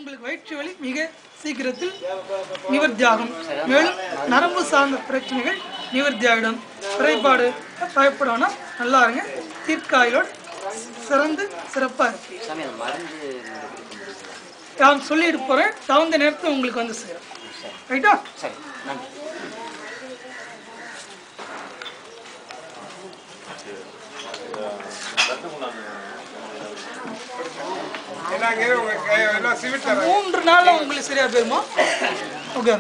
உங்களுக்கு வயிற்று வலி மிக சீக்கிரத்தில் நிவர்த்தியாகும். மேலும் நரம்பு சார்ந்த பிரச்சனைகள் நிவர்த்தியாகிடும். குறைபாடு பயப்படணும்னா நல்லா இருங்க. தீர்க்காயோடு சிறந்து சிறப்பாக இருக்கு. நான் சொல்லிட்டு போகிறேன், தகுந்த நேரத்தில் உங்களுக்கு வந்து சேரும். ரைட்டா? சரி, நன்றி. மூன்று நாள்ல உங்களுக்கு சரியா போயிருமா? ஓகே.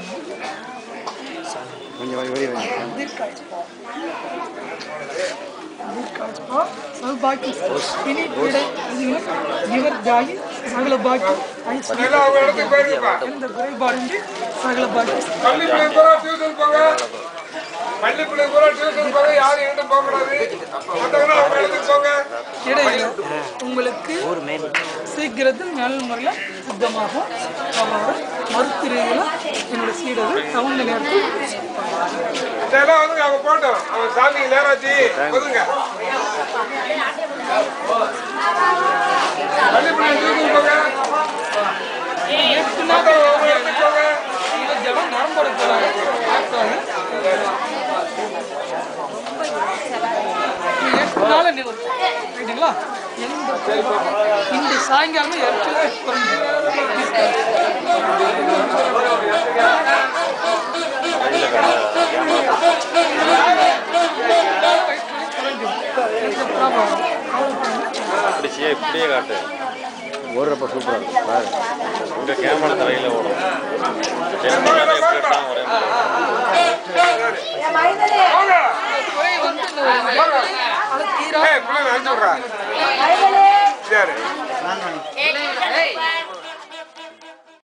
உங்களுக்கு சீக்கிரத்தில் நல்ல முறையில் சுத்தமாகும். மருத்துவ ரீதியில் என்னோட சீடர்கள் தகுந்த நேரத்தில் போட்டோம். சாமி நேராச்சி இந்த சாயங்காலம் இப்படியே காட்டு ஓடுறப்ப சூப்பராக இருக்கும் பாரு. உங்கள் கேமரா தலையில் ஓடும். சரி